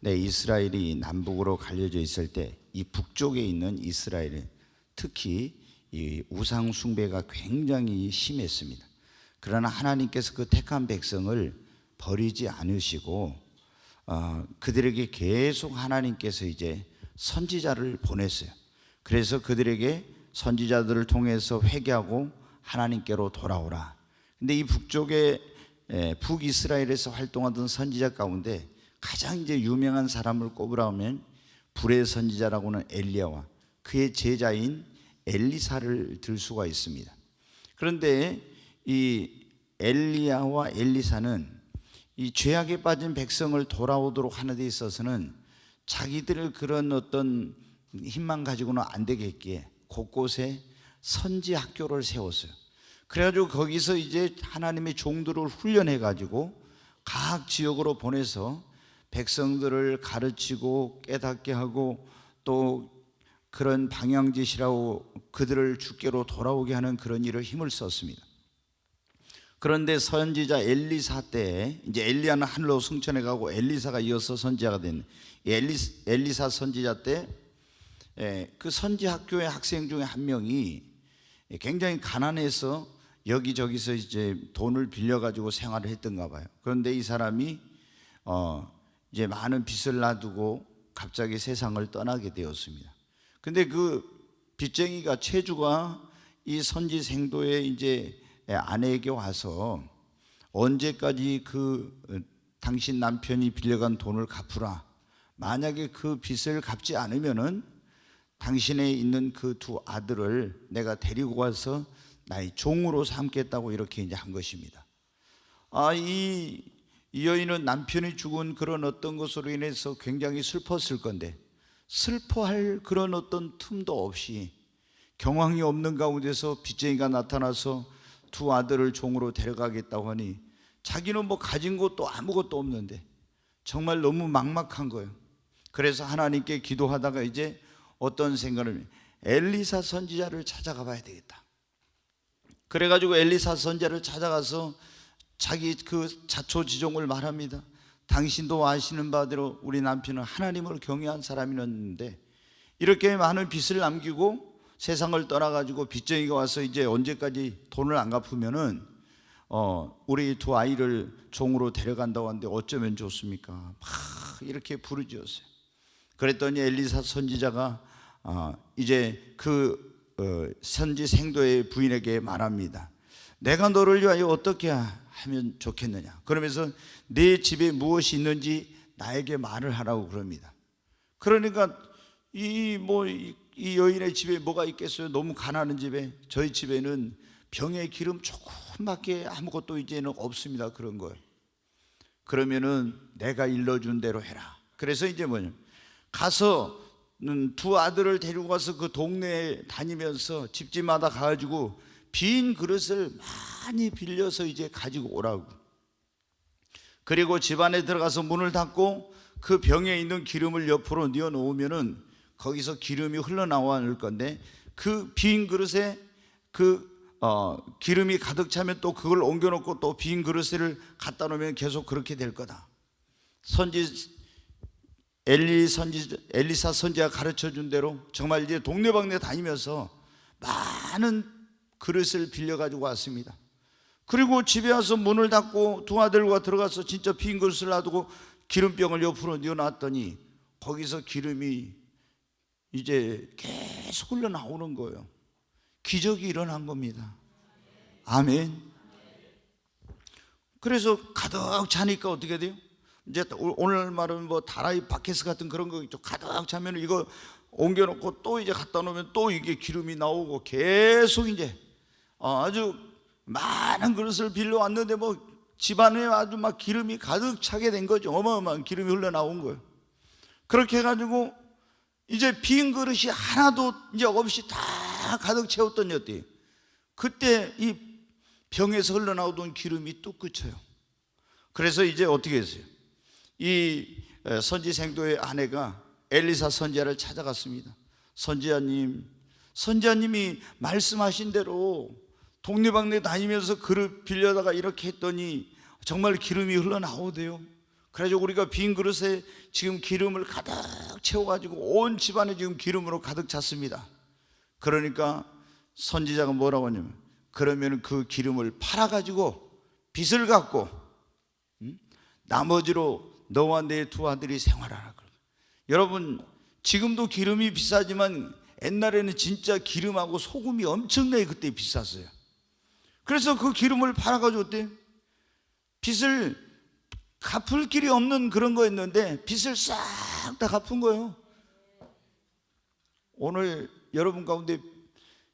이스라엘이 남북으로 갈려져 있을 때 이 북쪽에 있는 이스라엘은 특히 이 우상 숭배가 굉장히 심했습니다. 그러나 하나님께서 그 택한 백성을 버리지 않으시고 그들에게 계속 하나님께서 이제 선지자를 보냈어요. 그래서 그들에게 선지자들을 통해서 회개하고 하나님께로 돌아오라. 근데 이 북쪽에 북이스라엘에서 활동하던 선지자 가운데 가장 이제 유명한 사람을 꼽으라면 불의 선지자라고는 엘리야와 그의 제자인 엘리사를 들 수가 있습니다. 그런데 이 엘리야와 엘리사는 이 죄악에 빠진 백성을 돌아오도록 하는 데 있어서는 자기들을 그런 어떤 힘만 가지고는 안 되겠기에 곳곳에 선지 학교를 세웠어요. 그래가지고 거기서 이제 하나님의 종들을 훈련해 가지고 각 지역으로 보내서 백성들을 가르치고 깨닫게 하고 또 그런 방향지시라고 그들을 주께로 돌아오게 하는 그런 일을 힘을 썼습니다. 그런데 선지자 엘리사 때 이제 엘리야는 하늘로 승천해 가고 엘리사가 이어서 선지자가 된 엘리사 선지자 때 그 선지 학교의 학생 중에 한 명이 굉장히 가난해서 여기저기서 이제 돈을 빌려 가지고 생활을 했던가 봐요. 그런데 이 사람이 이제 많은 빚을 놔두고 갑자기 세상을 떠나게 되었습니다. 근데 그 빚쟁이가 채주가 이 선지 생도의 이제 아내에게 와서 언제까지 그 당신 남편이 빌려간 돈을 갚으라. 만약에 그 빚을 갚지 않으면은 당신에 있는 그 두 아들을 내가 데리고 와서 나의 종으로 삼겠다고 이렇게 이제 한 것입니다. 이 여인은 남편이 죽은 그런 어떤 것으로 인해서 굉장히 슬펐을 건데 슬퍼할 그런 어떤 틈도 없이 경황이 없는 가운데서 빚쟁이가 나타나서 두 아들을 종으로 데려가겠다고 하니 자기는 뭐 가진 것도 아무것도 없는데 정말 너무 막막한 거예요. 그래서 하나님께 기도하다가 이제 어떤 생각을 엘리사 선지자를 찾아가 봐야 되겠다. 그래가지고 엘리사 선지자를 찾아가서 자기 그 자초지종을 말합니다. 당신도 아시는 바대로 우리 남편은 하나님을 경외한 사람이었는데 이렇게 많은 빚을 남기고 세상을 떠나가지고 빚쟁이가 와서 이제 언제까지 돈을 안 갚으면은 우리 두 아이를 종으로 데려간다고 하는데 어쩌면 좋습니까? 막 이렇게 부르짖었어요. 그랬더니 엘리사 선지자가 이제 그 선지 생도의 부인에게 말합니다. 내가 너를 위하여 어떻게 하면 좋겠느냐? 그러면서 네 집에 무엇이 있는지 나에게 말을 하라고 그럽니다. 그러니까 이 여인의 집에 뭐가 있겠어요? 너무 가난한 집에. 저희 집에는 병에 기름 조금밖에 아무것도 이제는 없습니다. 그런 거예요. 그러면은 내가 일러준 대로 해라. 그래서 이제 가서 두 아들을 데리고 가서 그 동네에 다니면서 집집마다 가가지고 빈 그릇을 많이 빌려서 이제 가지고 오라고. 그리고 집안에 들어가서 문을 닫고 그 병에 있는 기름을 옆으로 뉘어 놓으면은 거기서 기름이 흘러나올 건데 그 빈 그릇에 기름이 가득 차면 또 그걸 옮겨놓고 또 빈 그릇을 갖다 놓으면 계속 그렇게 될 거다. 엘리사 선지자가 가르쳐 준 대로 정말 이제 동네방네 다니면서 많은 그릇을 빌려가지고 왔습니다. 그리고 집에 와서 문을 닫고 두 아들과 들어가서 진짜 빈 그릇을 놔두고 기름병을 옆으로 뉘어놨더니 거기서 기름이 이제 계속 흘러나오는 거예요. 기적이 일어난 겁니다. 아멘. 그래서 가득 차니까 어떻게 돼요? 이제 오늘 말은 다라이 바켓스 같은 그런 거 있죠. 가득 차면 이거 옮겨놓고 또 이제 갖다 놓으면 또 이게 기름이 나오고 계속 이제 아주 많은 그릇을 빌려왔는데 집안에 아주 막 기름이 가득 차게 된 거죠. 어마어마한 기름이 흘러나온 거예요. 그렇게 해가지고 이제 빈 그릇이 하나도 이제 없이 다 가득 채웠더니 어때요? 그때 이 병에서 흘러나오던 기름이 뚝 그쳐요. 그래서 이제 어떻게 했어요? 이 선지 생도의 아내가 엘리사 선지자를 찾아갔습니다. 선지자님이 말씀하신 대로 동네방네 다니면서 그릇 빌려다가 이렇게 했더니 정말 기름이 흘러나오대요. 그래서 우리가 빈 그릇에 지금 기름을 가득 채워가지고 온 집안에 지금 기름으로 가득 찼습니다. 그러니까 선지자가 뭐라고 하냐면, 그러면 그 기름을 팔아가지고 빚을 갚고 나머지로 너와 내 두 아들이 생활하라. 여러분, 지금도 기름이 비싸지만 옛날에는 진짜 기름하고 소금이 엄청나게 그때 비쌌어요. 그래서 그 기름을 팔아가지고 어때요? 빚을 갚을 길이 없는 그런 거였는데 빚을 싹 다 갚은 거예요. 오늘 여러분 가운데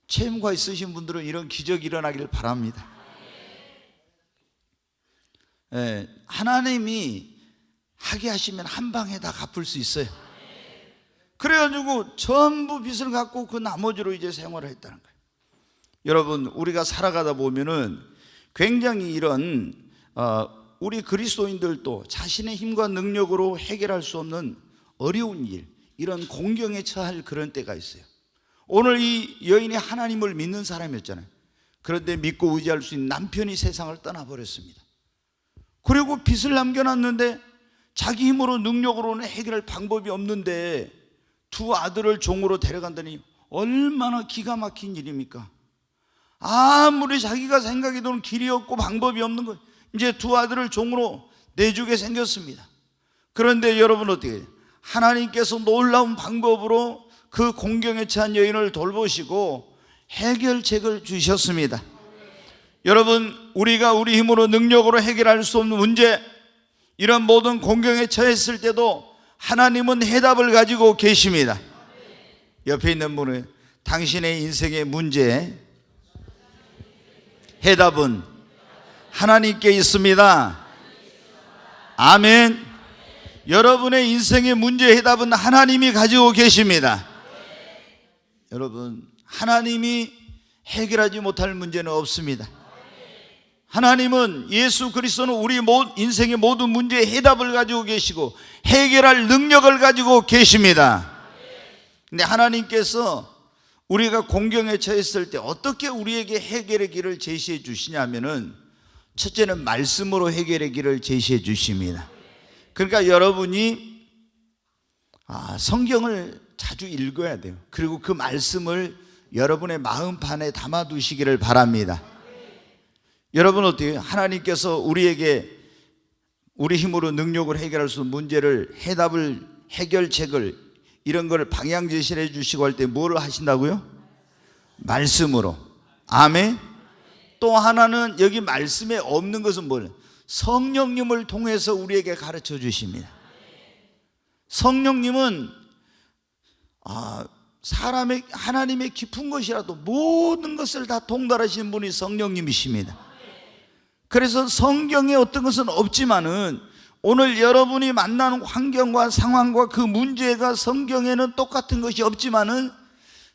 채무가 있으신 분들은 이런 기적이 일어나길 바랍니다. 예, 하나님이 하게 하시면 한 방에 다 갚을 수 있어요. 그래가지고 전부 빚을 갚고 그 나머지로 이제 생활을 했다는 거예요. 여러분, 우리가 살아가다 보면은 굉장히 이런 우리 그리스도인들도 자신의 힘과 능력으로 해결할 수 없는 어려운 일, 이런 공경에 처할 그런 때가 있어요. 오늘 이 여인이 하나님을 믿는 사람이었잖아요. 그런데 믿고 의지할 수 있는 남편이 세상을 떠나버렸습니다. 그리고 빚을 남겨놨는데 자기 힘으로 능력으로는 해결할 방법이 없는데 두 아들을 종으로 데려간다니 얼마나 기가 막힌 일입니까? 아무리 자기가 생각해도는 길이 없고 방법이 없는 거예요. 이제 두 아들을 종으로 내주게 생겼습니다. 그런데 여러분 어떻게 해요? 하나님께서 놀라운 방법으로 그 공경에 처한 여인을 돌보시고 해결책을 주셨습니다. 여러분, 우리가 우리 힘으로 능력으로 해결할 수 없는 문제, 이런 모든 공경에 처했을 때도 하나님은 해답을 가지고 계십니다. 옆에 있는 분은 당신의 인생의 문제 해답은 하나님께 있습니다. 아멘. 여러분의 인생의 문제 해답은 하나님이 가지고 계십니다. 여러분, 하나님이 해결하지 못할 문제는 없습니다. 하나님은, 예수 그리스도는 우리 인생의 모든 문제의 해답을 가지고 계시고 해결할 능력을 가지고 계십니다. 근데 하나님께서 우리가 공경에 처했을 때 어떻게 우리에게 해결의 길을 제시해 주시냐면은, 첫째는 말씀으로 해결의 길을 제시해 주십니다. 그러니까 여러분이 성경을 자주 읽어야 돼요. 그리고 그 말씀을 여러분의 마음판에 담아두시기를 바랍니다. 여러분 어때요? 하나님께서 우리에게 우리 힘으로 능력을 해결할 수 있는 문제를, 해답을, 해결책을, 이런 걸 방향 제시를 해주시고 할 때 뭘 하신다고요? 말씀으로. 아멘. 또 하나는 여기 말씀에 없는 것은 뭐예요? 성령님을 통해서 우리에게 가르쳐 주십니다. 성령님은 사람의, 하나님의 깊은 것이라도 모든 것을 다 통달하시는 분이 성령님이십니다. 그래서 성경에 어떤 것은 없지만은 오늘 여러분이 만나는 환경과 상황과 그 문제가 성경에는 똑같은 것이 없지만은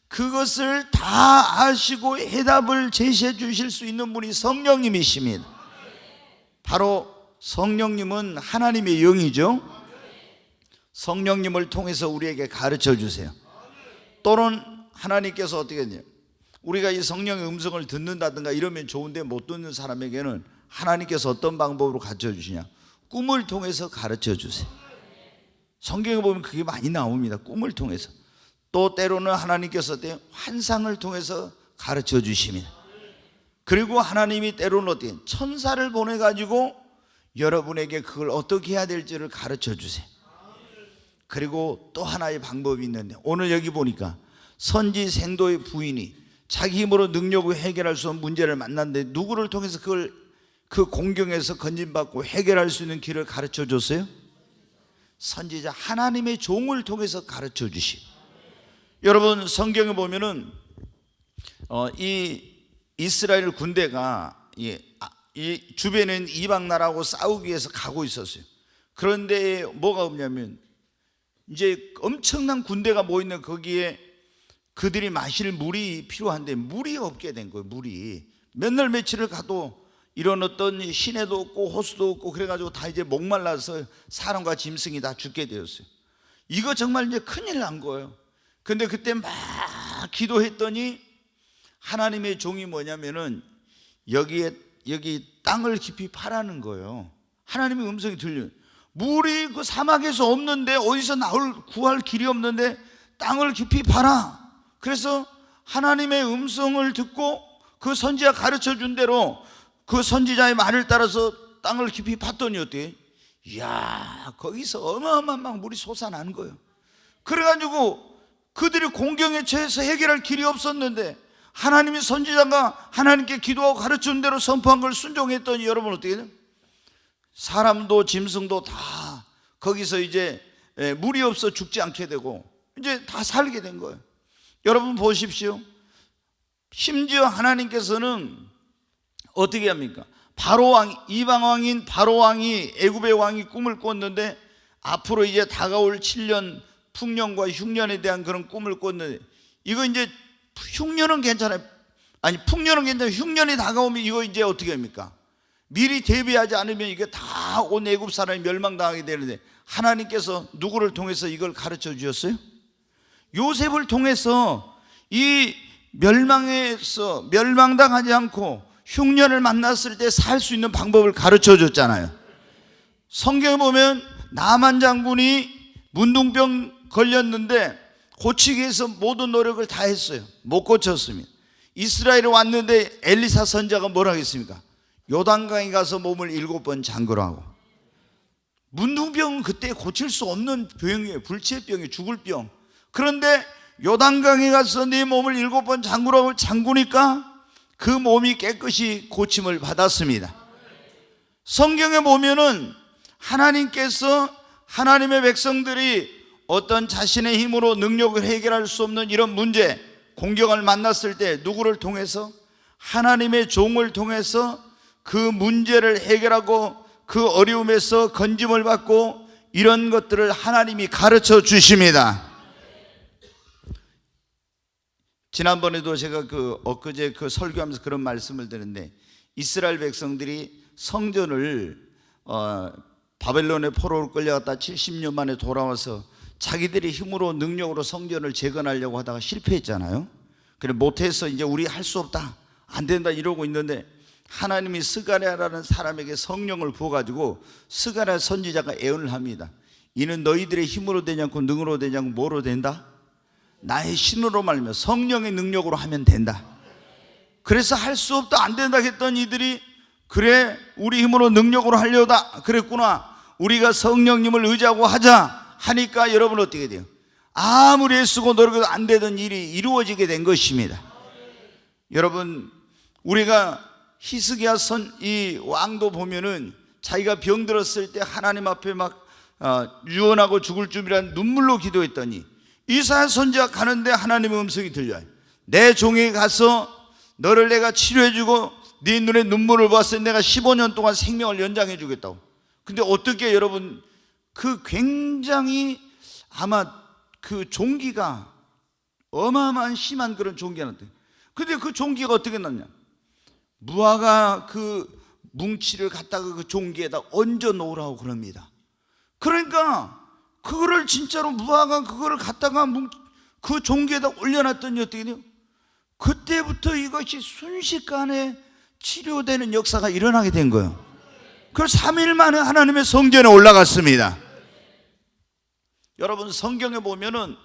그것을 다 아시고 해답을 제시해 주실 수 있는 분이 성령님이십니다. 바로 성령님은 하나님의 영이죠. 성령님을 통해서 우리에게 가르쳐 주세요. 또는 하나님께서 어떻게 했냐, 우리가 이 성령의 음성을 듣는다든가 이러면 좋은데 못 듣는 사람에게는 하나님께서 어떤 방법으로 가르쳐 주시냐, 꿈을 통해서 가르쳐 주세요. 성경에 보면 그게 많이 나옵니다. 꿈을 통해서. 또 때로는 하나님께서 환상을 통해서 가르쳐 주십니다. 그리고 하나님이 때로는 어떻게 천사를 보내가지고 여러분에게 그걸 어떻게 해야 될지를 가르쳐 주세요. 그리고 또 하나의 방법이 있는데, 오늘 여기 보니까 선지 생도의 부인이 자기 힘으로 능력으로 해결할 수 없는 문제를 만났는데 누구를 통해서 그걸 그 공경에서 건진받고 해결할 수 있는 길을 가르쳐 줬어요? 선지자 하나님의 종을 통해서 가르쳐 주시고. 여러분, 성경에 보면은 이 이스라엘 군대가 이 주변에 이방 나라하고 싸우기 위해서 가고 있었어요. 그런데 뭐가 없냐면 이제 엄청난 군대가 모이는 거기에 그들이 마실 물이 필요한데 물이 없게 된 거예요. 물이 몇 날 며칠을 가도 이런 어떤 시내도 없고 호수도 없고 그래가지고 다 이제 목말라서 사람과 짐승이 다 죽게 되었어요. 이거 정말 이제 큰일 난 거예요. 근데 그때 막 기도했더니 하나님의 종이 뭐냐면은 여기 땅을 깊이 파라는 거예요. 하나님의 음성이 들려요. 물이 그 사막에서 없는데 어디서 구할 길이 없는데 땅을 깊이 파라. 그래서 하나님의 음성을 듣고 그 선지자가 가르쳐 준 대로 그 선지자의 말을 따라서 땅을 깊이 팠더니 어떻게? 이야, 거기서 어마어마한 막 물이 솟아나는 거예요. 그래가지고 그들이 공경에 처해서 해결할 길이 없었는데 하나님이 선지자가 하나님께 기도하고 가르쳐 준 대로 선포한 걸 순종했더니 여러분 어떻게 돼요? 사람도 짐승도 다 거기서 이제 물이 없어 죽지 않게 되고 이제 다 살게 된 거예요. 여러분 보십시오. 심지어 하나님께서는 어떻게 합니까? 바로왕, 이방왕인 바로왕이 애굽의 왕이 꿈을 꿨는데 앞으로 이제 다가올 7년 풍년과 흉년에 대한 그런 꿈을 꿨는데 이거 이제 흉년은 괜찮아요. 아니 풍년은 괜찮아요. 흉년이 다가오면 이거 이제 어떻게 합니까? 미리 대비하지 않으면 이게 다 온 애굽 사람이 멸망당하게 되는데 하나님께서 누구를 통해서 이걸 가르쳐 주셨어요? 요셉을 통해서 이 멸망에서 멸망당하지 않고 흉년을 만났을 때 살 수 있는 방법을 가르쳐 줬잖아요. 성경에 보면 나만 장군이 문둥병 걸렸는데 고치기 위해서 모든 노력을 다 했어요. 못 고쳤습니다. 이스라엘에 왔는데 엘리사 선지자가 뭐라 했습니까? 요단강에 가서 몸을 7번 잠그라고. 문둥병은 그때 고칠 수 없는 병이에요. 불치병이에요. 죽을 병. 그런데 요단강에 가서 네 몸을 7번 잠그라고 잠그니까 그 몸이 깨끗이 고침을 받았습니다. 성경에 보면은 하나님께서 하나님의 백성들이 어떤 자신의 힘으로 능력을 해결할 수 없는 이런 문제, 공경을 만났을 때 누구를 통해서? 하나님의 종을 통해서 그 문제를 해결하고 그 어려움에서 건짐을 받고 이런 것들을 하나님이 가르쳐 주십니다. 지난번에도 제가 엊그제 설교하면서 그런 말씀을 드렸는데 이스라엘 백성들이 성전을 바벨론의 포로로 끌려갔다 70년 만에 돌아와서 자기들의 힘으로 능력으로 성전을 재건하려고 하다가 실패했잖아요. 그래 못해서 이제 우리 할 수 없다, 안 된다 이러고 있는데 하나님이 스가랴라는 사람에게 성령을 부어가지고 스가랴 선지자가 예언을 합니다. 이는 너희들의 힘으로 되지 않고 능으로 되지 않고 뭐로 된다? 나의 신으로 말하며 성령의 능력으로 하면 된다. 그래서 할 수 없다, 안 된다 했던 이들이 그래 우리 힘으로 능력으로 하려다 그랬구나, 우리가 성령님을 의지하고 하자 하니까 여러분 어떻게 돼요? 아무리 애쓰고 노력해도 안 되던 일이 이루어지게 된 것입니다. 여러분 우리가 히스기야 이 왕도 보면은 자기가 병들었을 때 하나님 앞에 막 유언하고 죽을 준비란 눈물로 기도했더니 이사야 선지자 가는데 하나님의 음성이 들려요. 내 종에게 가서 너를 내가 치료해주고 네 눈에 눈물을 봤을 때 내가 15년 동안 생명을 연장해 주겠다고. 근데 어떻게 여러분 그 굉장히 아마 그 종기가 어마어마한 심한 그런 종기가 났대요. 근데 그 종기가 어떻게 났냐? 무화과 그 뭉치를 갖다가 그 종기에다 얹어 놓으라고 그럽니다. 그러니까 그거를 진짜로 무화과 그거를 갖다가 그 종기에다 올려놨더니 어떻게 돼요? 그때부터 이것이 순식간에 치료되는 역사가 일어나게 된 거예요. 그래서 3일 만에 하나님의 성전에 올라갔습니다. 여러분 성경에 보면은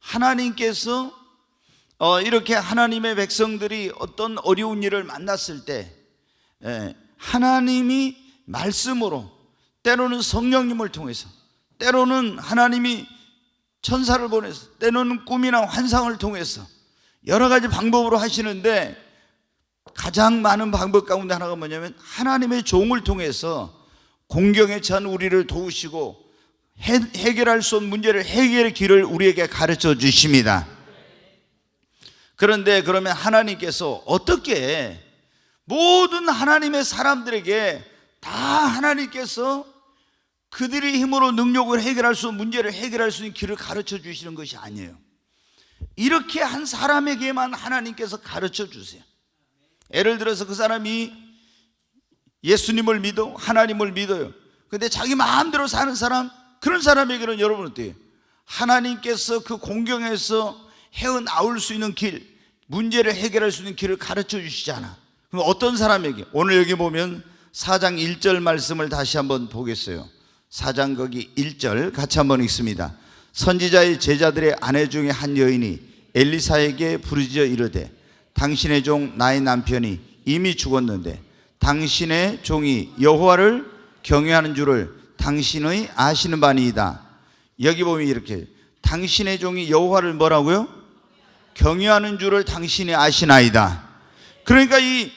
하나님께서 이렇게 하나님의 백성들이 어떤 어려운 일을 만났을 때 하나님이 말씀으로, 때로는 성령님을 통해서, 때로는 하나님이 천사를 보내서, 때로는 꿈이나 환상을 통해서 여러 가지 방법으로 하시는데 가장 많은 방법 가운데 하나가 뭐냐면 하나님의 종을 통해서 공경에 처한 우리를 도우시고 해결할 수 없는 문제를 해결의 길을 우리에게 가르쳐 주십니다. 그런데 그러면 하나님께서 어떻게 모든 하나님의 사람들에게 다 하나님께서 그들의 힘으로 능력을 해결할 수 없는 문제를 해결할 수 있는 길을 가르쳐 주시는 것이 아니에요. 이렇게 한 사람에게만 하나님께서 가르쳐 주세요. 예를 들어서 그 사람이 예수님을 믿어, 하나님을 믿어요. 근데 자기 마음대로 사는 사람, 그런 사람에게는 여러분 어때요? 하나님께서 그 공경에서 헤어나올 수 있는 길, 문제를 해결할 수 있는 길을 가르쳐 주시잖아. 그럼 어떤 사람에게? 오늘 여기 보면 4장 1절 말씀을 다시 한번 보겠어요. 4장 거기 1절 같이 한번 읽습니다. 선지자의 제자들의 아내 중에 한 여인이 엘리사에게 부르짖어 이르되 당신의 종 나의 남편이 이미 죽었는데 당신의 종이 여호와를 경외하는 줄을 당신의 아시는 바니이다. 여기 보면 이렇게 당신의 종이 여호와를 뭐라고요? 경외하는 줄을 당신이 아시나이다. 그러니까 이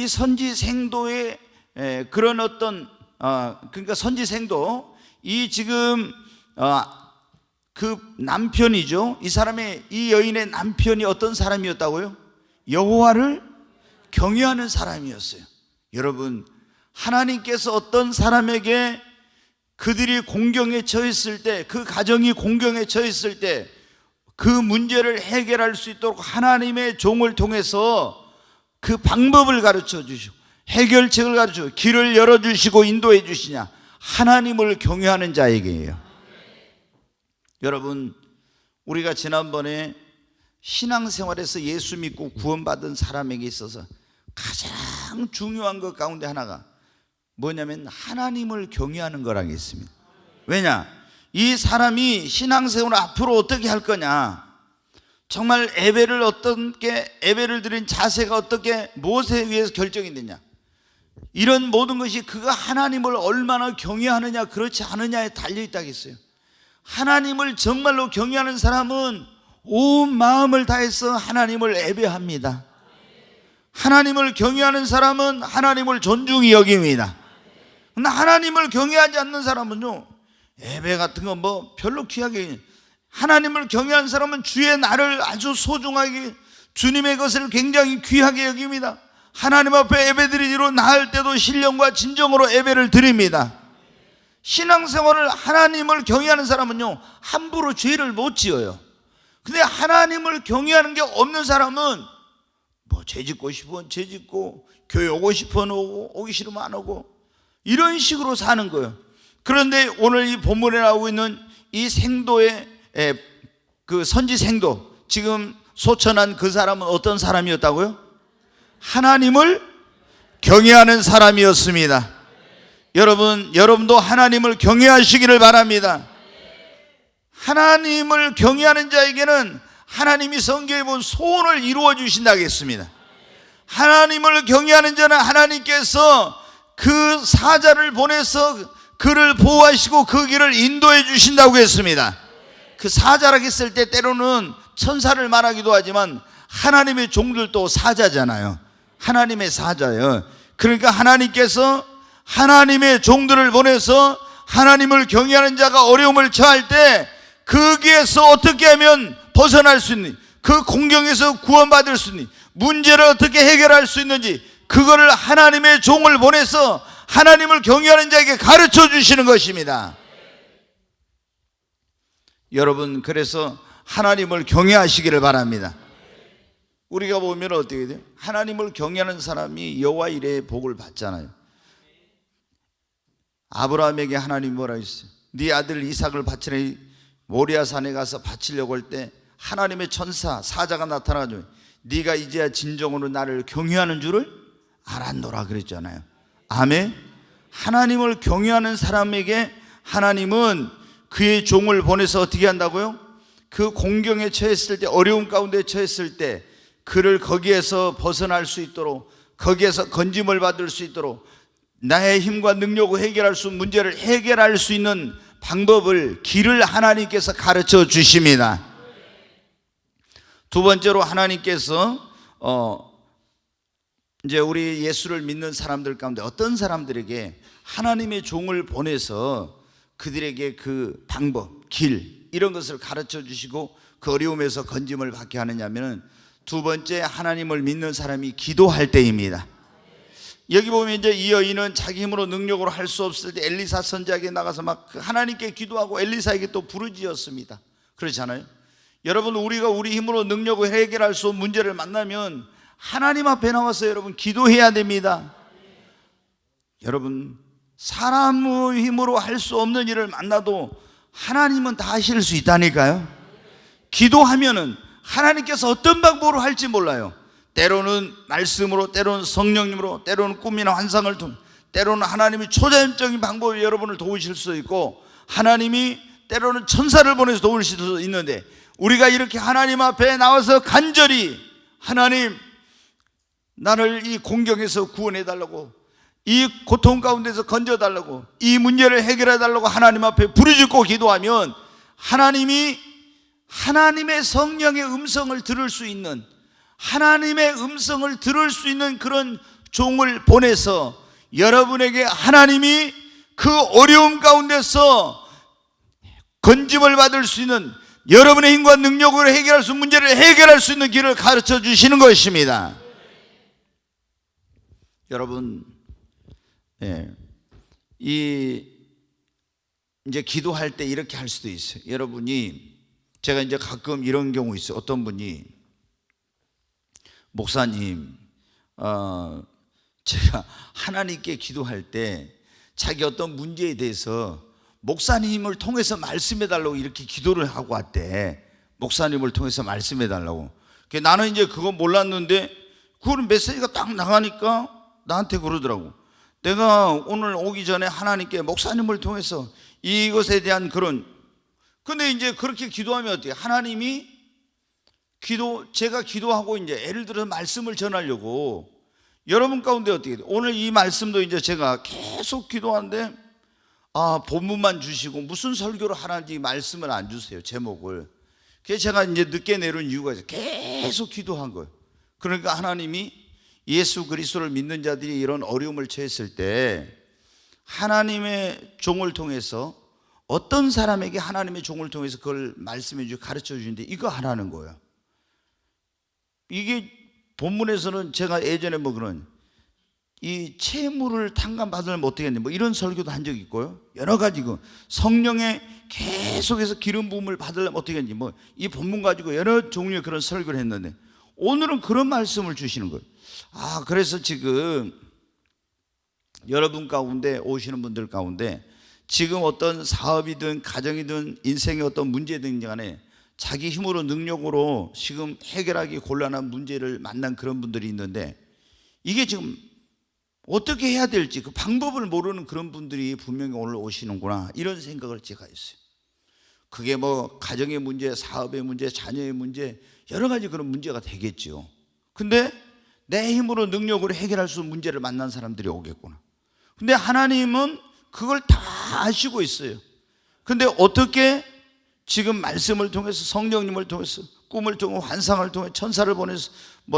선지생도의 그런 어떤 그러니까 선지생도 이 지금 그 남편이죠. 이 사람의 이 여인의 남편이 어떤 사람이었다고요? 여호와를 경외하는 사람이었어요. 여러분, 하나님께서 어떤 사람에게 그들이 공경에 처했을 때, 그 가정이 공경에 처했을 때 그 문제를 해결할 수 있도록 하나님의 종을 통해서 그 방법을 가르쳐 주시고 해결책을 가르쳐 주시고 길을 열어주시고 인도해 주시냐? 하나님을 경외하는 자에게예요. 여러분, 우리가 지난번에 신앙생활에서 예수 믿고 구원받은 사람에게 있어서 가장 중요한 것 가운데 하나가 뭐냐면 하나님을 경외하는 거라고 했습니다. 왜냐? 이 사람이 신앙생활을 앞으로 어떻게 할 거냐, 정말 예배를 드린 자세가 어떻게 무엇에 의해서 결정이 되냐, 이런 모든 것이 그가 하나님을 얼마나 경외하느냐 그렇지 않느냐에 달려있다고 했어요. 하나님을 정말로 경외하는 사람은 온 마음을 다해서 하나님을 예배합니다. 하나님을 경외하는 사람은 하나님을 존중히 여깁니다. 그러나 하나님을 경외하지 않는 사람은요, 예배 같은 거 뭐 별로 귀하게, 하나님을 경외하는 사람은 주의 날을 아주 소중하게, 주님의 것을 굉장히 귀하게 여깁니다. 하나님 앞에 예배드리기로 나을 때도 신령과 진정으로 예배를 드립니다. 신앙생활을 하나님을 경외하는 사람은요, 함부로 죄를 못 지어요. 근데 하나님을 경외하는 게 없는 사람은 뭐 죄 짓고 싶으면 죄 짓고, 교회 오고 싶으면 오고, 오기 싫으면 안 오고, 이런 식으로 사는 거예요. 그런데 오늘 이 본문에 나오고 있는 이 생도의 그 선지 생도, 지금 소천한 그 사람은 어떤 사람이었다고요? 하나님을 경외하는 사람이었습니다. 여러분도 하나님을 경외하시기를 바랍니다. 하나님을 경외하는 자에게는 하나님이 성경에 본 소원을 이루어 주신다고 했습니다. 하나님을 경외하는 자는 하나님께서 그 사자를 보내서 그를 보호하시고 그 길을 인도해 주신다고 했습니다. 그 사자라고 했을 때 때로는 천사를 말하기도 하지만 하나님의 종들도 사자잖아요. 하나님의 사자예요. 그러니까 하나님께서 하나님의 종들을 보내서 하나님을 경외하는 자가 어려움을 처할 때 거기에서 어떻게 하면 벗어날 수 있는지, 그 공경에서 구원받을 수 있는지, 문제를 어떻게 해결할 수 있는지, 그거를 하나님의 종을 보내서 하나님을 경외하는 자에게 가르쳐 주시는 것입니다. 여러분, 그래서 하나님을 경외하시기를 바랍니다. 우리가 보면 어떻게 돼요? 하나님을 경외하는 사람이 여호와 이레의 복을 받잖아요. 아브라함에게 하나님이 뭐라고 했어요? 네 아들 이삭을 바치려 모리아 산에 가서 바치려고 할 때 하나님의 천사 사자가 나타나가지고 네가 이제야 진정으로 나를 경외하는 줄을 알았노라 그랬잖아요. 아멘. 하나님을 경외하는 사람에게 하나님은 그의 종을 보내서 어떻게 한다고요? 그 공경에 처했을 때, 어려움 가운데 처했을 때 그를 거기에서 벗어날 수 있도록, 거기에서 건짐을 받을 수 있도록, 나의 힘과 능력으로 해결할 수, 문제를 해결할 수 있는 방법을, 길을 하나님께서 가르쳐 주십니다. 두 번째로 하나님께서 이제 우리 예수를 믿는 사람들 가운데 어떤 사람들에게 하나님의 종을 보내서 그들에게 그 방법, 길, 이런 것을 가르쳐 주시고 그 어려움에서 건짐을 받게 하느냐면, 두 번째, 하나님을 믿는 사람이 기도할 때입니다. 여기 보면 이제 이 여인은 자기 힘으로 능력으로 할 수 없을 때 엘리사 선지자에게 나가서 막 하나님께 기도하고 엘리사에게 또 부르짖었습니다. 그렇잖아요. 여러분, 우리가 우리 힘으로 능력으로 해결할 수 없는 문제를 만나면 하나님 앞에 나와서 여러분 기도해야 됩니다. 여러분, 사람의 힘으로 할 수 없는 일을 만나도 하나님은 다 하실 수 있다니까요. 기도하면은 하나님께서 어떤 방법으로 할지 몰라요. 때로는 말씀으로, 때로는 성령님으로, 때로는 꿈이나 환상을 통해, 때로는 하나님이 초자연적인 방법으로 여러분을 도우실 수도 있고, 하나님이 때로는 천사를 보내서 도우실 수도 있는데, 우리가 이렇게 하나님 앞에 나와서 간절히 하나님, 나를 이 공경에서 구원해 달라고, 이 고통 가운데서 건져 달라고, 이 문제를 해결해 달라고 하나님 앞에 부르짖고 기도하면 하나님이 하나님의 성령의 음성을 들을 수 있는, 하나님의 음성을 들을 수 있는 그런 종을 보내서 여러분에게 하나님이 그 어려움 가운데서 건짐을 받을 수 있는, 여러분의 힘과 능력으로 해결할 수 있는 문제를 해결할 수 있는 길을 가르쳐 주시는 것입니다. 여러분, 이제 기도할 때 이렇게 할 수도 있어요. 여러분이, 제가 이제 가끔 이런 경우 있어요. 어떤 분이, 목사님, 제가 하나님께 기도할 때 자기 어떤 문제에 대해서 목사님을 통해서 말씀해 달라고 이렇게 기도를 하고 왔대. 목사님을 통해서 말씀해 달라고. 나는 이제 그거 몰랐는데, 그거는 메시지가 딱 나가니까 나한테 그러더라고. 내가 오늘 오기 전에 하나님께 목사님을 통해서 이것에 대한 그런, 근데 이제 그렇게 기도하면 어때요? 하나님이 제가 기도하고 이제 예를 들어서 말씀을 전하려고 여러분 가운데 어떻게 돼요? 오늘 이 말씀도 이제 제가 계속 기도하는데, 본문만 주시고 무슨 설교를 하는지 말씀을 안 주세요, 제목을. 그래서 제가 이제 늦게 내려온 이유가 있어요. 계속 기도한 거예요. 그러니까 하나님이 예수 그리스도를 믿는 자들이 이런 어려움을 처했을 때 하나님의 종을 통해서, 어떤 사람에게 하나님의 종을 통해서 그걸 말씀해 주고 가르쳐 주는데 이거 하라는 거예요. 이게 본문에서는 제가 예전에 그런 이 채무를 탕감받으면 어떻게 했는지 이런 설교도 한 적이 있고요. 여러 가지 성령의 계속해서 기름 부음을 받으려면 어떻게 했는지 이 본문 가지고 여러 종류의 그런 설교를 했는데, 오늘은 그런 말씀을 주시는 거예요. 그래서 지금 여러분 가운데 오시는 분들 가운데 지금 어떤 사업이든 가정이든 인생의 어떤 문제든 간에 자기 힘으로 능력으로 지금 해결하기 곤란한 문제를 만난 그런 분들이 있는데, 이게 지금 어떻게 해야 될지 그 방법을 모르는 그런 분들이 분명히 오늘 오시는구나, 이런 생각을 제가 했어요. 그게 가정의 문제, 사업의 문제, 자녀의 문제, 여러 가지 그런 문제가 되겠죠. 근데 내 힘으로 능력으로 해결할 수 있는 문제를 만난 사람들이 오겠구나. 근데 하나님은 그걸 다 아시고 있어요. 근데 어떻게 지금 말씀을 통해서, 성령님을 통해서, 꿈을 통해, 환상을 통해, 천사를 보내서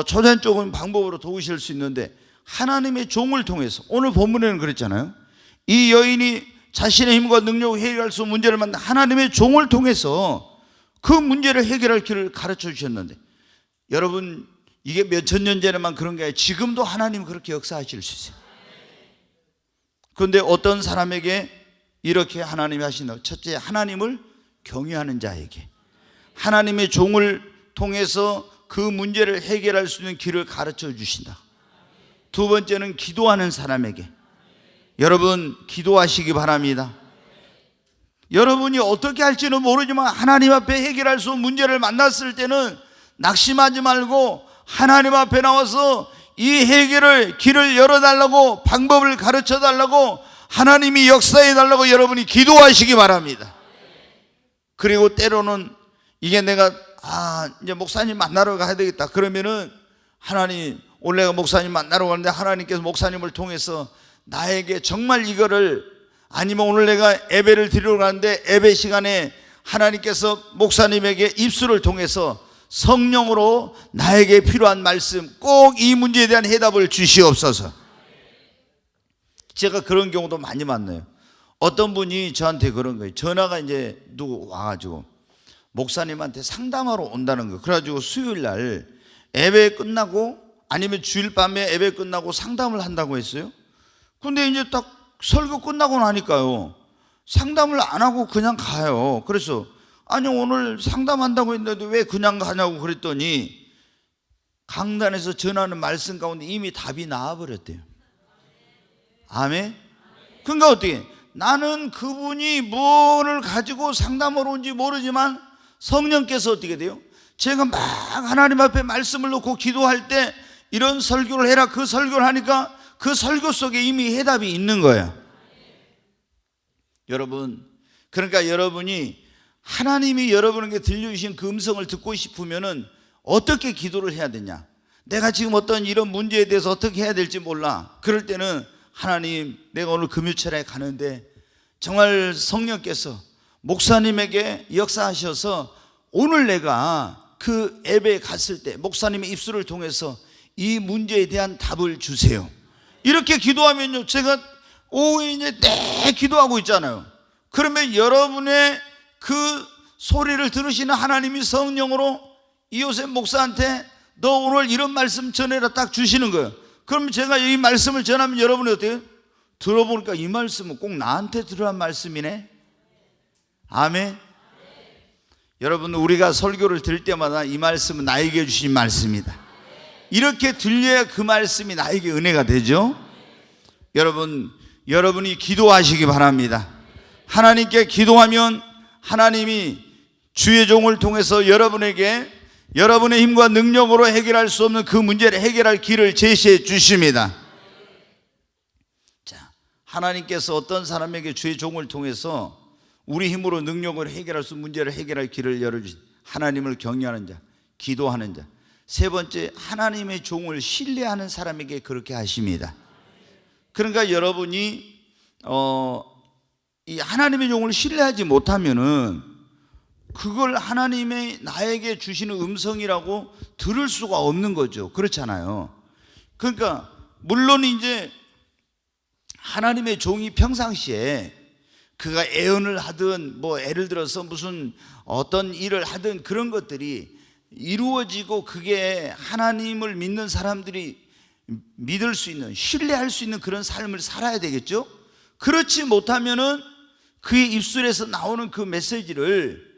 초자연적인 방법으로 도우실 수 있는데, 하나님의 종을 통해서, 오늘 본문에는 그랬잖아요. 이 여인이 자신의 힘과 능력으로 해결할 수 있는 문제를 만나 하나님의 종을 통해서 그 문제를 해결할 길을 가르쳐 주셨는데, 여러분, 이게 몇천 년 전에만 그런 게 아니라 지금도 하나님 그렇게 역사하실 수 있어요. 그런데 어떤 사람에게 이렇게 하나님이 하신다. 첫째, 하나님을 경외하는 자에게, 하나님의 종을 통해서 그 문제를 해결할 수 있는 길을 가르쳐 주신다. 두 번째는 기도하는 사람에게, 여러분 기도하시기 바랍니다. 여러분이 어떻게 할지는 모르지만 하나님 앞에 해결할 수 있는 문제를 만났을 때는 낙심하지 말고 하나님 앞에 나와서 이 해결을 길을 열어달라고, 방법을 가르쳐달라고, 하나님이 역사해 달라고 여러분이 기도하시기 바랍니다. 그리고 때로는 이게 내가 이제 목사님 만나러 가야 되겠다 그러면은, 하나님 오늘 내가 목사님 만나러 가는데 하나님께서 목사님을 통해서 나에게 정말 이거를, 아니면 오늘 내가 예배를 드리러 가는데 예배 시간에 하나님께서 목사님에게 입술을 통해서 성령으로 나에게 필요한 말씀, 꼭 이 문제에 대한 해답을 주시옵소서. 제가 그런 경우도 많이 만나요. 어떤 분이 저한테 그런 거예요. 전화가 이제 누구 와가지고 목사님한테 상담하러 온다는 거예요. 그래가지고 수요일 날 예배 끝나고, 아니면 주일 밤에 예배 끝나고 상담을 한다고 했어요. 근데 이제 딱 설교 끝나고 나니까요, 상담을 안 하고 그냥 가요. 그래서 아니 오늘 상담한다고 했는데 왜 그냥 가냐고 그랬더니, 강단에서 전하는 말씀 가운데 이미 답이 나와버렸대요. 아멘. 그러니까 어떻게, 나는 그분이 뭐를 가지고 상담하러 온지 모르지만 성령께서 어떻게 돼요? 제가 막 하나님 앞에 말씀을 놓고 기도할 때 이런 설교를 해라, 그 설교를 하니까 그 설교 속에 이미 해답이 있는 거예요. 여러분, 그러니까 여러분이 하나님이 여러분에게 들려주신 그 음성을 듣고 싶으면은 어떻게 기도를 해야 되냐? 내가 지금 어떤 이런 문제에 대해서 어떻게 해야 될지 몰라. 그럴 때는 하나님, 내가 오늘 금요철에 가는데 정말 성령께서 목사님에게 역사하셔서 오늘 내가 그 예배에 갔을 때 목사님의 입술을 통해서 이 문제에 대한 답을 주세요. 이렇게 기도하면요, 제가 오후에 이제 내 기도하고 있잖아요. 그러면 여러분의 그 소리를 들으시는 하나님이 성령으로 이호셉 목사한테 너 오늘 이런 말씀 전해라 딱 주시는 거예요. 그럼 제가 이 말씀을 전하면 여러분이 어때요? 들어보니까 이 말씀은 꼭 나한테 들으란 말씀이네. 아멘. 여러분, 우리가 설교를 들을 때마다 이 말씀은 나에게 주신 말씀이다. 이렇게 들려야 그 말씀이 나에게 은혜가 되죠. 여러분이 기도하시기 바랍니다. 하나님께 기도하면 하나님이 주의 종을 통해서 여러분에게 여러분의 힘과 능력으로 해결할 수 없는 그 문제를 해결할 길을 제시해 주십니다. 자, 하나님께서 어떤 사람에게 주의 종을 통해서 우리 힘으로 능력으로 해결할 수 없는 문제를 해결할 길을 열어주신 하나님을 경외하는 자, 기도하는 자. 세 번째, 하나님의 종을 신뢰하는 사람에게 그렇게 하십니다. 그러니까 여러분이 이 하나님의 종을 신뢰하지 못하면은 그걸 하나님의 나에게 주시는 음성이라고 들을 수가 없는 거죠. 그렇잖아요. 그러니까 물론 이제 하나님의 종이 평상시에 그가 애언을 하든 뭐 예를 들어서 무슨 어떤 일을 하든 그런 것들이 이루어지고 그게 하나님을 믿는 사람들이 믿을 수 있는, 신뢰할 수 있는 그런 삶을 살아야 되겠죠. 그렇지 못하면은 그의 입술에서 나오는 그 메시지를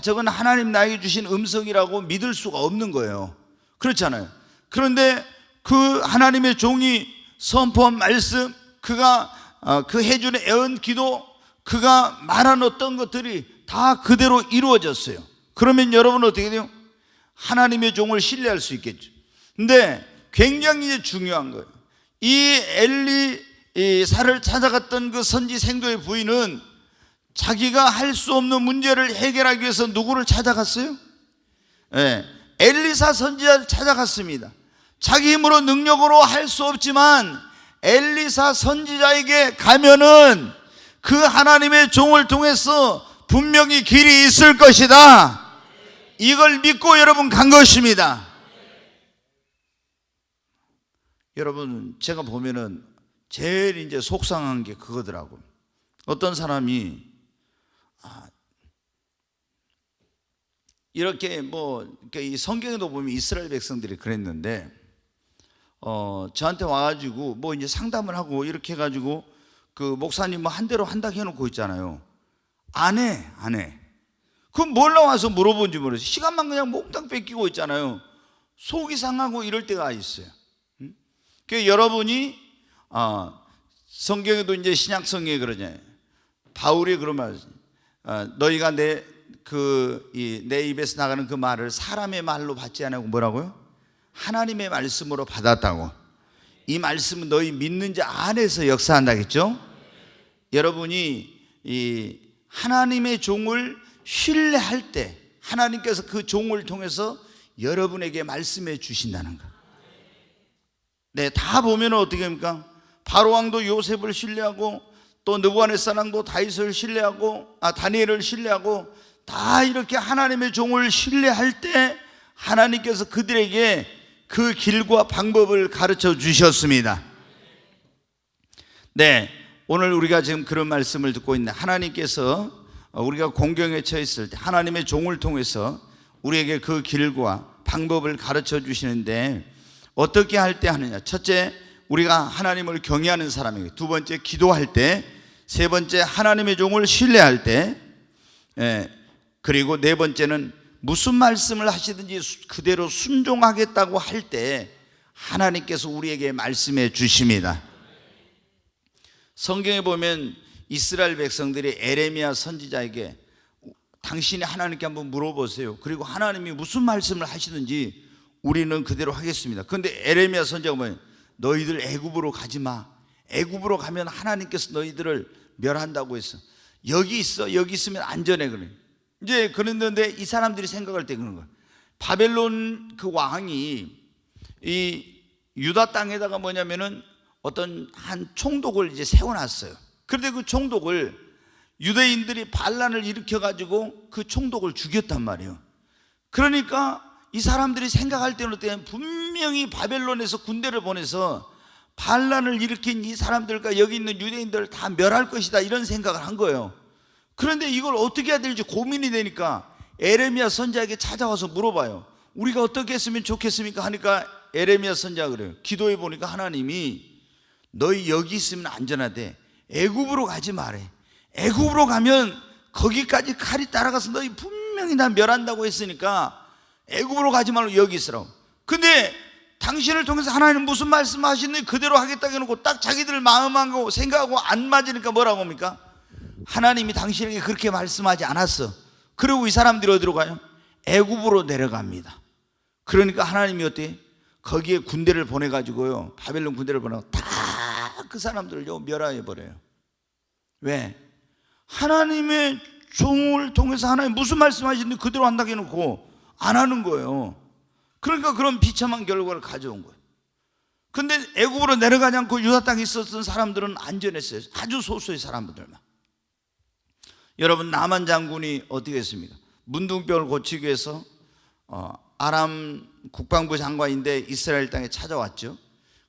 저건 하나님 나에게 주신 음성이라고 믿을 수가 없는 거예요. 그렇잖아요. 그런데 그 하나님의 종이 선포한 말씀, 그가 그 해주는 애언 기도, 그가 말한 어떤 것들이 다 그대로 이루어졌어요. 그러면 여러분은 어떻게 돼요? 하나님의 종을 신뢰할 수 있겠죠. 근데 굉장히 중요한 거예요. 이 엘리사를 찾아갔던 그 선지 생도의 부인은 자기가 할 수 없는 문제를 해결하기 위해서 누구를 찾아갔어요? 엘리사 선지자를 찾아갔습니다. 자기 힘으로 능력으로 할 수 없지만 엘리사 선지자에게 가면은 그 하나님의 종을 통해서 분명히 길이 있을 것이다. 이걸 믿고 여러분 간 것입니다. 여러분, 제가 보면은 제일 이제 속상한 게 그거더라고요. 어떤 사람이 이렇게 이 성경에도 보면 이스라엘 백성들이 그랬는데 저한테 와가지고 이제 상담을 하고 이렇게 해가지고 그 목사님 한 대로 한다고 해놓고 있잖아요. 안 해. 그럼 뭘 나와서 물어본지 모르겠어요. 시간만 그냥 몽땅 뺏기고 있잖아요. 속이 상하고 이럴 때가 있어요. 그러니까 여러분이 성경에도 이제 신약성경에 그러잖아요. 바울이 그런 말, 너희가 내 입에서 나가는 그 말을 사람의 말로 받지 않고 뭐라고요? 하나님의 말씀으로 받았다고. 이 말씀은 너희 믿는 자 안에서 역사한다겠죠? 여러분이 이 하나님의 종을 신뢰할 때 하나님께서 그 종을 통해서 여러분에게 말씀해 주신다는 거. 네, 다 보면 어떻게 합니까? 바로왕도 요셉을 신뢰하고 또 느부갓네살왕도 다윗을 신뢰하고 다니엘을 신뢰하고 다 이렇게 하나님의 종을 신뢰할 때 하나님께서 그들에게 그 길과 방법을 가르쳐 주셨습니다. 네, 오늘 우리가 지금 그런 말씀을 듣고 있는데 하나님께서 우리가 공경에 처했을 때 하나님의 종을 통해서 우리에게 그 길과 방법을 가르쳐 주시는데 어떻게 할 때 하느냐? 첫째, 우리가 하나님을 경외하는 사람에게, 두 번째, 기도할 때, 세 번째, 하나님의 종을 신뢰할 때, 그리고 네 번째는 무슨 말씀을 하시든지 그대로 순종하겠다고 할 때 하나님께서 우리에게 말씀해 주십니다. 성경에 보면 이스라엘 백성들이 에레미야 선지자에게 당신이 하나님께 한번 물어보세요. 그리고 하나님이 무슨 말씀을 하시든지 우리는 그대로 하겠습니다. 그런데 에레미야 선지자가 뭐예요? 너희들 애굽으로 가지 마. 애굽으로 가면 하나님께서 너희들을 멸한다고 했어. 여기 있어. 여기 있으면 안전해. 그래. 이제 그랬는데 이 사람들이 생각할 때 그런 거야. 바벨론 그 왕이 이 유다 땅에다가 뭐냐면은 어떤 한 총독을 이제 세워놨어요. 그런데 그 총독을 유대인들이 반란을 일으켜가지고 그 총독을 죽였단 말이에요. 그러니까 이 사람들이 생각할 때는 분명히 바벨론에서 군대를 보내서 반란을 일으킨 이 사람들과 여기 있는 유대인들을 다 멸할 것이다, 이런 생각을 한 거예요. 그런데 이걸 어떻게 해야 될지 고민이 되니까 에레미야 선지자에게 찾아와서 물어봐요. 우리가 어떻게 했으면 좋겠습니까? 하니까 에레미야 선지자가 그래요. 기도해 보니까 하나님이 너희 여기 있으면 안전하대. 애굽으로 가지 말래. 애굽으로 가면 거기까지 칼이 따라가서 너희 분명히 다 멸한다고 했으니까 애굽으로 가지 말고 여기 있으라고. 근데 당신을 통해서 하나님 무슨 말씀하시는지 그대로 하겠다 해놓고 딱 자기들 마음하고 생각하고 안 맞으니까 뭐라고 합니까? 하나님이 당신에게 그렇게 말씀하지 않았어. 그리고 이 사람들이 어디로 가요? 애굽으로 내려갑니다. 그러니까 하나님이 어때? 거기에 군대를 보내가지고요, 바벨론 군대를 보내고 다 그 사람들을 멸하해 버려요. 왜? 하나님의 종을 통해서 하나님 무슨 말씀하시는지 그대로 한다고 해놓고 안 하는 거예요. 그러니까 그런 비참한 결과를 가져온 거예요. 근데 애굽으로 내려가지 않고 유다 땅에 있었던 사람들은 안전했어요. 아주 소수의 사람들만. 여러분, 나만 장군이 어떻게 했습니까? 문둥병을 고치기 위해서 아람 국방부 장관인데 이스라엘 땅에 찾아왔죠.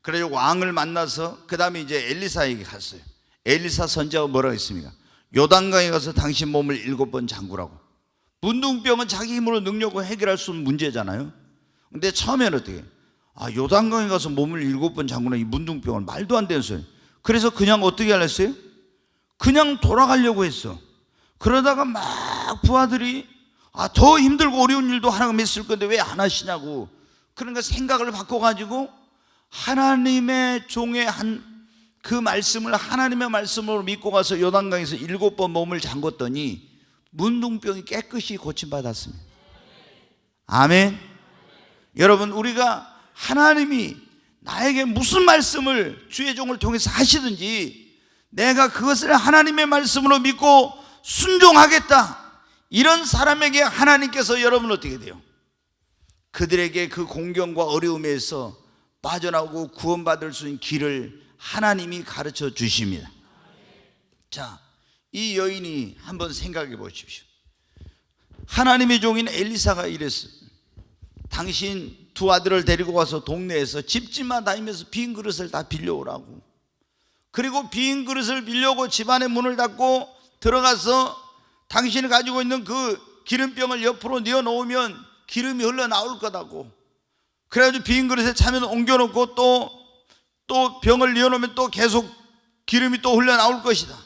그래서 왕을 만나서 그 다음에 이제 엘리사에게 갔어요. 엘리사 선지자가 뭐라고 했습니까? 요단강에 가서 당신 몸을 7번 잠그라고. 문둥병은 자기 힘으로 능력을 해결할 수 없는 문제잖아요. 근데 처음에는 어떻게? 요단강에 가서 몸을 7번 잠그는 이 문둥병은 말도 안 되는 소리. 그래서 그냥 어떻게 하려 했어요? 그냥 돌아가려고 했어. 그러다가 막 부하들이 더 힘들고 어려운 일도 하나가 했을 건데 왜 안 하시냐고. 그러니까 생각을 바꿔가지고 하나님의 종의 그 말씀을 하나님의 말씀으로 믿고 가서 요단강에서 7번 몸을 잠궜더니 문둥병이 깨끗이 고침받았습니다. 아멘. 여러분, 우리가 하나님이 나에게 무슨 말씀을 주의 종을 통해서 하시든지 내가 그것을 하나님의 말씀으로 믿고 순종하겠다, 이런 사람에게 하나님께서 여러분 어떻게 돼요? 그들에게 그 공경과 어려움에서 빠져나오고 구원받을 수 있는 길을 하나님이 가르쳐 주십니다. 자, 이 여인이 한번 생각해 보십시오. 하나님의 종인 엘리사가 이랬어요. 당신 두 아들을 데리고 가서 동네에서 집집만 다니면서 빈 그릇을 다 빌려오라고. 그리고 빈 그릇을 빌려오고 집안의 문을 닫고 들어가서 당신이 가지고 있는 그 기름병을 옆으로 내어놓으면 기름이 흘러나올 거다고. 그래가지고 빈 그릇에 차면 옮겨놓고 또 병을 내어놓으면 또 계속 기름이 또 흘러나올 것이다.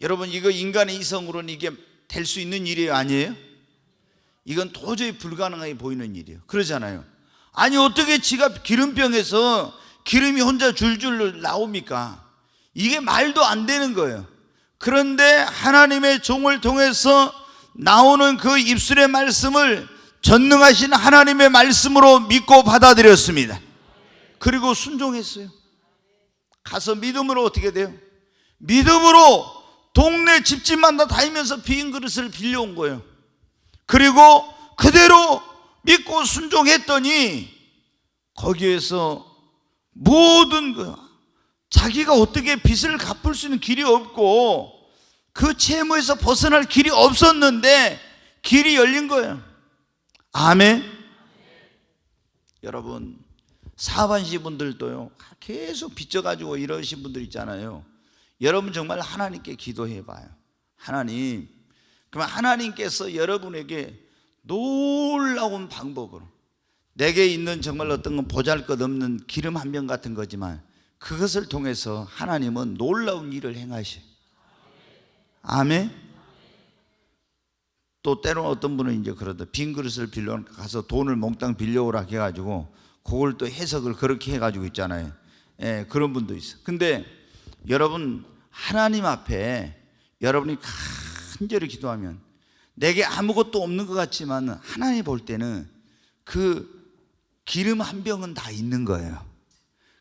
여러분, 이거 인간의 이성으로는 이게 될 수 있는 일이에요, 아니에요? 이건 도저히 불가능하게 보이는 일이에요. 그러잖아요. 아니, 어떻게 지가 기름병에서 기름이 혼자 줄줄 나옵니까? 이게 말도 안 되는 거예요. 그런데 하나님의 종을 통해서 나오는 그 입술의 말씀을 전능하신 하나님의 말씀으로 믿고 받아들였습니다. 그리고 순종했어요. 가서 믿음으로 어떻게 돼요? 믿음으로 동네 집집만 다 다니면서 빈 그릇을 빌려온 거예요. 그리고 그대로 믿고 순종했더니 거기에서 모든 자기가 어떻게 빚을 갚을 수 있는 길이 없고 그 채무에서 벗어날 길이 없었는데 길이 열린 거예요. 아멘. 여러분, 사업하신 분들도요, 계속 빚져가지고 이러신 분들 있잖아요. 여러분 정말 하나님께 기도해 봐요. 하나님, 그럼 하나님께서 여러분에게 놀라운 방법으로, 내게 있는 정말 어떤 건 보잘것없는 기름 한 병 같은 거지만 그것을 통해서 하나님은 놀라운 일을 행하셔요. 아멘. 또 때로는 어떤 분은 이제 그러다 빈 그릇을 빌려 가서 돈을 몽땅 빌려오라 해가지고 그걸 또 해석을 그렇게 해가지고 있잖아요. 예, 그런 분도 있어. 근데 여러분, 하나님 앞에 여러분이 간절히 기도하면 내게 아무것도 없는 것 같지만 하나님 볼 때는 그 기름 한 병은 다 있는 거예요.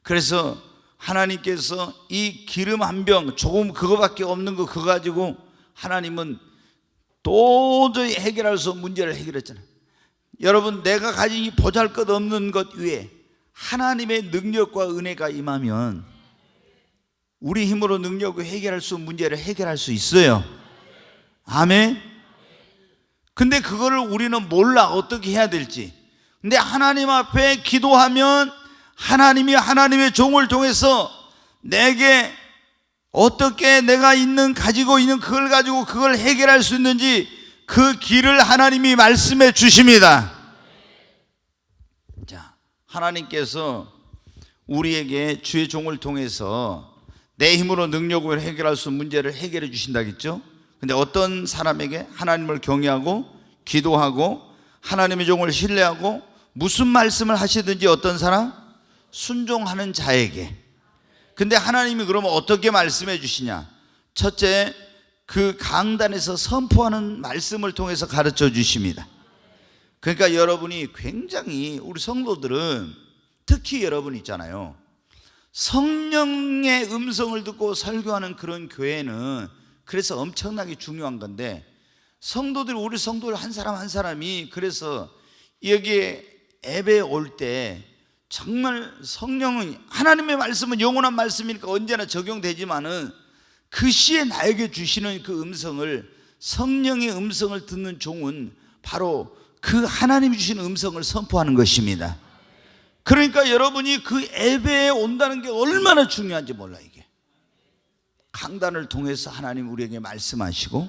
그래서 하나님께서 이 기름 한 병 조금 그거밖에 없는 거 그거 가지고 하나님은 도저히 해결할 수 없는 문제를 해결했잖아요. 여러분, 내가 가진 이 보잘것없는 것 위에 하나님의 능력과 은혜가 임하면 우리 힘으로 능력으로 해결할 수 없는 문제를 해결할 수 있어요. 아멘. 근데 그거를 우리는 몰라, 어떻게 해야 될지. 근데 하나님 앞에 기도하면 하나님이 하나님의 종을 통해서 내게 어떻게 내가 가지고 있는 그걸 가지고 그걸 해결할 수 있는지 그 길을 하나님이 말씀해 주십니다. 자, 하나님께서 우리에게 주의 종을 통해서 내 힘으로 능력으로 해결할 수 없는 문제를 해결해 주신다겠죠. 근데 어떤 사람에게 하나님을 경외하고 기도하고 하나님의 종을 신뢰하고 무슨 말씀을 하시든지 어떤 사람? 순종하는 자에게. 근데 하나님이 그러면 어떻게 말씀해 주시냐? 첫째, 그 강단에서 선포하는 말씀을 통해서 가르쳐 주십니다. 그러니까 여러분이 굉장히, 우리 성도들은 특히 여러분 있잖아요, 성령의 음성을 듣고 설교하는 그런 교회는 그래서 엄청나게 중요한 건데, 성도들, 우리 성도들 한 사람 한 사람이 그래서 여기에 예배에 올 때 정말 성령은, 하나님의 말씀은 영원한 말씀이니까 언제나 적용되지만은 그 시에 나에게 주시는 그 음성을, 성령의 음성을 듣는 종은 바로 그 하나님이 주시는 음성을 선포하는 것입니다. 그러니까 여러분이 그 예배에 온다는 게 얼마나 중요한지 몰라. 이게 강단을 통해서 하나님 우리에게 말씀하시고,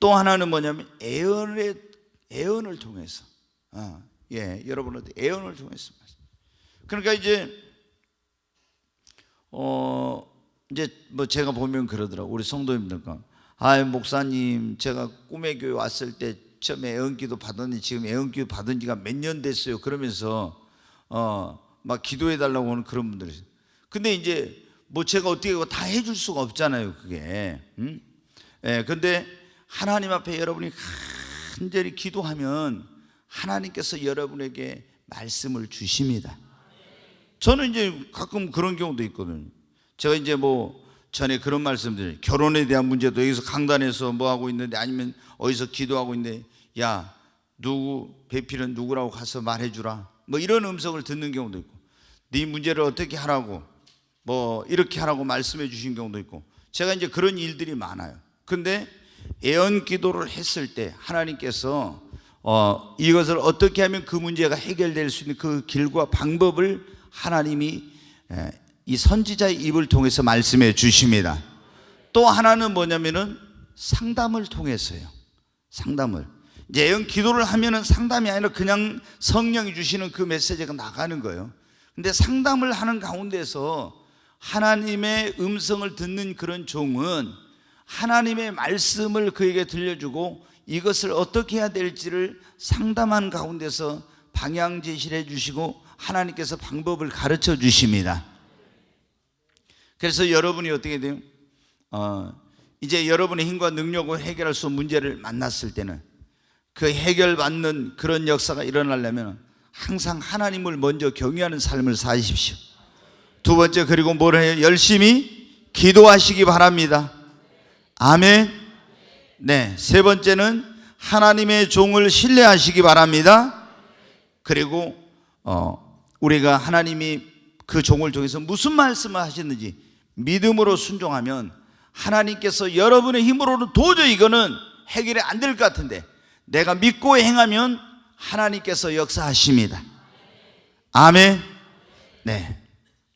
또 하나는 뭐냐면 애언을 통해서, 여러분한테 애언을 통해서. 그러니까 이제 뭐 제가 보면 그러더라고, 우리 성도님들과, 목사님, 제가 꿈의 교회 왔을 때 처음에 애언기도 받았는데 지금 애언기도 받은 지가 몇 년 됐어요. 그러면서 막 기도해 달라고 하는 그런 분들이 있어요. 근데 이제 뭐 제가 어떻게 다 해줄 수가 없잖아요, 그게. 근데 하나님 앞에 여러분이 간절히 기도하면 하나님께서 여러분에게 말씀을 주십니다. 저는 이제 가끔 그런 경우도 있거든요. 제가 이제 뭐 전에 그런 말씀들, 결혼에 대한 문제도 여기서 강단에서 뭐 하고 있는데, 아니면 어디서 기도하고 있는데, 야, 누구 배필은 누구라고 가서 말해주라, 뭐 이런 음성을 듣는 경우도 있고, 네 문제를 어떻게 하라고, 뭐 이렇게 하라고 말씀해 주신 경우도 있고, 제가 이제 그런 일들이 많아요. 근데 애언 기도를 했을 때 하나님께서 이것을 어떻게 하면 그 문제가 해결될 수 있는 그 길과 방법을 하나님이 이 선지자의 입을 통해서 말씀해 주십니다. 또 하나는 뭐냐면은 상담을 통해서요. 상담을, 이제 애언 기도를 하면은 상담이 아니라 그냥 성령이 주시는 그 메시지가 나가는 거예요. 근데 상담을 하는 가운데서 하나님의 음성을 듣는 그런 종은 하나님의 말씀을 그에게 들려주고 이것을 어떻게 해야 될지를 상담한 가운데서 방향 제시를 해주시고 하나님께서 방법을 가르쳐 주십니다. 그래서 여러분이 어떻게 돼요? 이제 여러분의 힘과 능력으로 해결할 수 없는 문제를 만났을 때는 그 해결받는 그런 역사가 일어나려면 항상 하나님을 먼저 경외하는 삶을 사십시오. 두 번째, 그리고 뭘 해요? 열심히 기도하시기 바랍니다. 아멘. 네, 세 번째는 하나님의 종을 신뢰하시기 바랍니다. 그리고 우리가 하나님이 그 종을 통해서 무슨 말씀을 하셨는지 믿음으로 순종하면 하나님께서 여러분의 힘으로는 도저히 이거는 해결이 안 될 것 같은데 내가 믿고 행하면 하나님께서 역사하십니다. 아멘. 네.